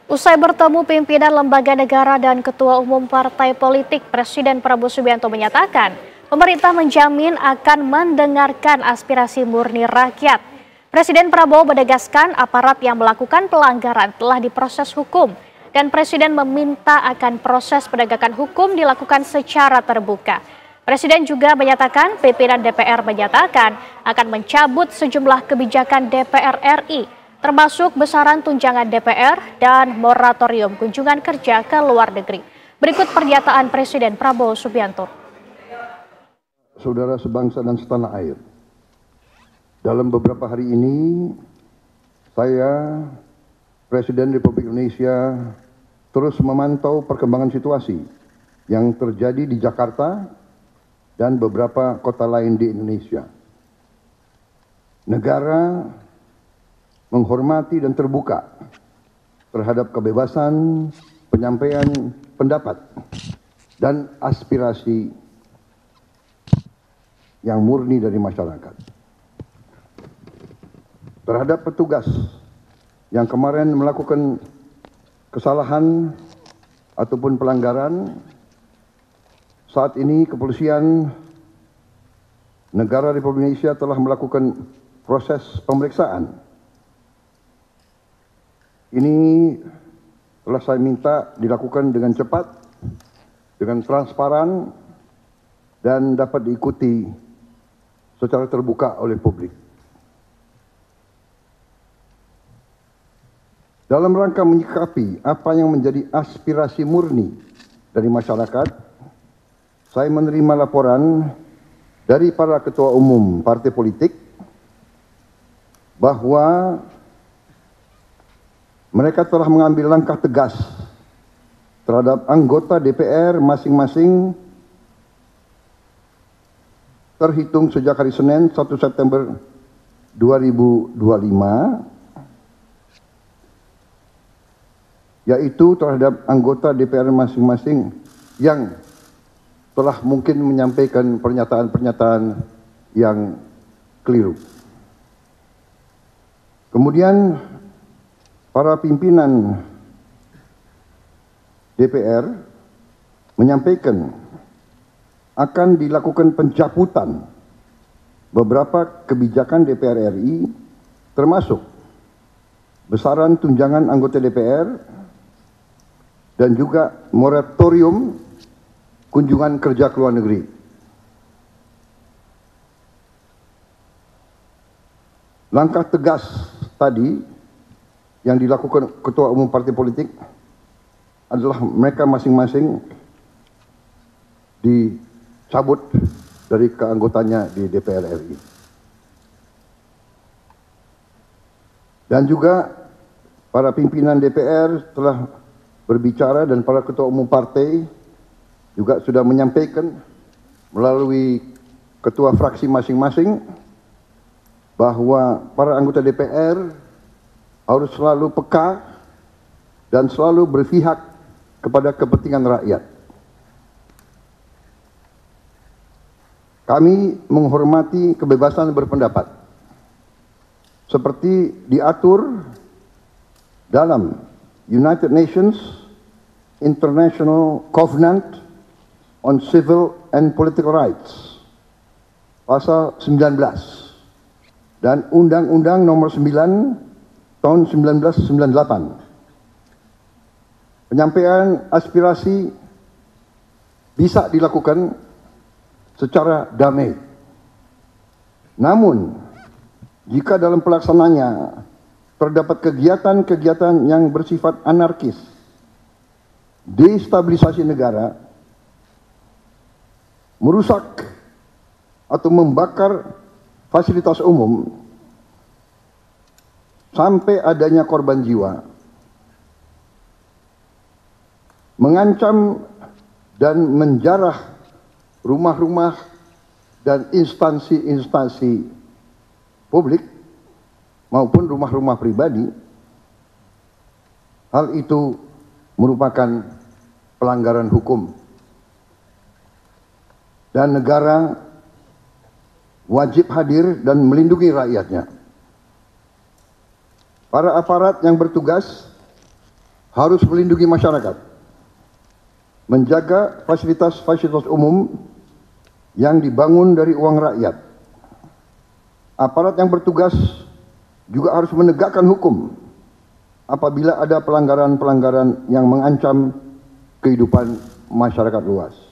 Usai bertemu pimpinan lembaga negara dan ketua umum partai politik, Presiden Prabowo Subianto menyatakan pemerintah menjamin akan mendengarkan aspirasi murni rakyat. Presiden Prabowo menegaskan aparat yang melakukan pelanggaran telah diproses hukum dan Presiden meminta akan proses penegakan hukum dilakukan secara terbuka. Presiden juga menyatakan pimpinan DPR menyatakan akan mencabut sejumlah kebijakan DPR RI, termasuk besaran tunjangan DPR dan moratorium kunjungan kerja ke luar negeri. Berikut pernyataan Presiden Prabowo Subianto. Saudara sebangsa dan setanah air, dalam beberapa hari ini saya, Presiden Republik Indonesia, terus memantau perkembangan situasi yang terjadi di Jakarta dan beberapa kota lain di Indonesia. Negara menghormati dan terbuka terhadap kebebasan penyampaian pendapat dan aspirasi yang murni dari masyarakat. Terhadap petugas yang kemarin melakukan kesalahan ataupun pelanggaran, saat ini kepolisian negara Republik Indonesia telah melakukan proses pemeriksaan. Ini telah saya minta dilakukan dengan cepat, dengan transparan, dan dapat diikuti secara terbuka oleh publik. Dalam rangka menyikapi apa yang menjadi aspirasi murni dari masyarakat, saya menerima laporan dari para ketua umum partai politik bahwa mereka telah mengambil langkah tegas terhadap anggota DPR masing-masing terhitung sejak hari Senin 1 September 2025, yaitu terhadap anggota DPR masing-masing yang telah mungkin menyampaikan pernyataan-pernyataan yang keliru. Kemudian para pimpinan DPR menyampaikan akan dilakukan pencabutan beberapa kebijakan DPR RI, termasuk besaran tunjangan anggota DPR dan juga moratorium kunjungan kerja ke luar negeri. Langkah tegas tadi yang dilakukan ketua umum partai politik adalah mereka masing-masing dicabut dari keanggotanya di DPR RI. Dan juga para pimpinan DPR telah berbicara dan para ketua umum partai juga sudah menyampaikan melalui ketua fraksi masing-masing bahwa para anggota DPR harus selalu peka dan selalu berpihak kepada kepentingan rakyat. Kami menghormati kebebasan berpendapat seperti diatur dalam United Nations International Covenant on Civil and Political Rights, pasal 19, dan Undang-Undang nomor 9 tahun 1998. Penyampaian aspirasi bisa dilakukan secara damai. Namun, jika dalam pelaksananya terdapat kegiatan-kegiatan yang bersifat anarkis, destabilisasi negara, merusak atau membakar fasilitas umum sampai adanya korban jiwa, mengancam dan menjarah rumah-rumah dan instansi-instansi publik maupun rumah-rumah pribadi, hal itu merupakan pelanggaran hukum. Dan negara wajib hadir dan melindungi rakyatnya. Para aparat yang bertugas harus melindungi masyarakat, menjaga fasilitas-fasilitas umum yang dibangun dari uang rakyat. Aparat yang bertugas juga harus menegakkan hukum apabila ada pelanggaran-pelanggaran yang mengancam kehidupan masyarakat luas.